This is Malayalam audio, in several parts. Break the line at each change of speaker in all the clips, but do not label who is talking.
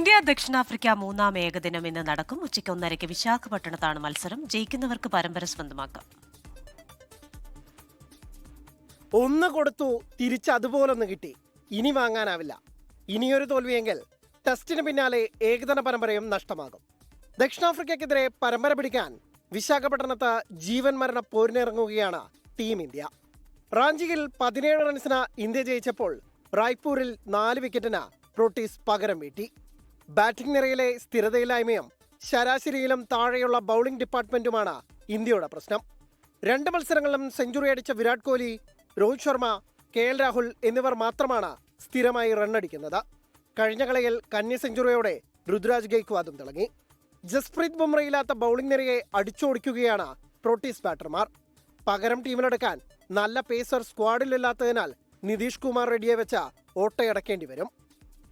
ഇന്ത്യ ദക്ഷിണാഫ്രിക്ക മൂന്നാം ഏകദിനം ഇന്ന് നടക്കും. ഉച്ചയ്ക്ക് 1:30 വിശാഖപട്ടണത്താണ് മത്സരം. ജയിക്കുന്നവർക്ക് പരമ്പര സ്വന്തമാക്കാം.
ഒന്ന് കൊടുത്തു തിരിച്ച് അതുപോലൊന്ന് കിട്ടി. ഇനി വാങ്ങാനാവില്ല. ഇനിയൊരു തോൽവിയെങ്കിൽ ടെസ്റ്റിന് പിന്നാലെ ഏകദിന പരമ്പരയും നഷ്ടമാകും. ദക്ഷിണാഫ്രിക്കയ്ക്കെതിരെ പരമ്പര പിടിക്കാൻ വിശാഖപട്ടണത്ത് ജീവൻ മരണ പോരിനിറങ്ങുകയാണ് ടീം ഇന്ത്യ. റാഞ്ചിയിൽ 17 റൺസിന് ഇന്ത്യ ജയിച്ചപ്പോൾ റായ്പൂരിൽ 4 വിക്കറ്റിന് പ്രോട്ടീസ് പകരം വീട്ടി. ബാറ്റിംഗ് നിരയിലെ സ്ഥിരതയില്ലായ്മയും ശരാശരിയിലും താഴെയുള്ള ബൗളിംഗ് ഡിപ്പാർട്ട്മെന്റുമാണ് ഇന്ത്യയുടെ പ്രശ്നം. 2 മത്സരങ്ങളിലും സെഞ്ചുറി അടിച്ച വിരാട് കോഹ്ലി, രോഹിത് ശർമ്മ, KL രാഹുൽ എന്നിവർ മാത്രമാണ് സ്ഥിരമായി റണ്ണടിക്കുന്നത്. കഴിഞ്ഞ കളിയിൽ കന്നി സെഞ്ചുറിയോടെ ഋതുരാജ് ഗെയ്ക്വാദും തിളങ്ങി. ജസ്പ്രീത് ബുംറയില്ലാത്ത ബൗളിംഗ് നിരയെ അടിച്ചോടിക്കുകയാണ് പ്രോട്ടീസ് ബാറ്റർമാർ. പകരം ടീമിലെടുക്കാൻ നല്ല പേസർ സ്ക്വാഡിലില്ലാത്തതിനാൽ നിതീഷ് കുമാർ റെഡ്ഡിയെ വെച്ച ഓട്ടയടക്കേണ്ടി വരും.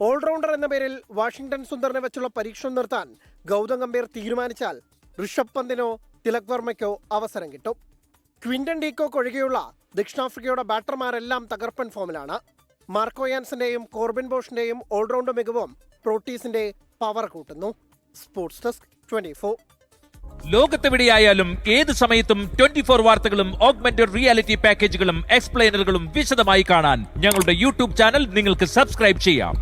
ഓൾറൗണ്ടർ എന്ന പേരിൽ വാഷിംഗ്ടൺ സുന്ദറിനെ വെച്ചുള്ള പരീക്ഷണം നിർത്താൻ ഗൗതം ഗംഭീർ തീരുമാനിച്ചാൽ ഋഷഭ് പന്തിനോ തിലക് വർമ്മയ്ക്കോ അവസരം കിട്ടും. ക്വിന്റൻ ഡീകോക്ക് ഒഴികെയുള്ള ദക്ഷിണാഫ്രിക്കയുടെ ബാറ്റർമാരെല്ലാം തകർപ്പൻ ഫോമിലാണ്. മാർക്കോ യാൻസിന്റെയും കോർബിൻ ബോഷിന്റെയും ഓൾറൗണ്ട് മികവും പ്രോട്ടീസിന്റെ പവർ കൂട്ടുന്നു. Sports desk 24.
ലോകത്തെവിടെയായാലും ഏത് സമയത്തും 24 വാർത്തകളും ഓഗ്മെന്റഡ് റിയാലിറ്റി പാക്കേജുകളും എക്സ്പ്ലെയിനറുകളും വിശദമായി കാണാൻ ഞങ്ങളുടെ യൂട്യൂബ് ചാനൽ നിങ്ങൾക്ക് സബ്സ്ക്രൈബ് ചെയ്യാം.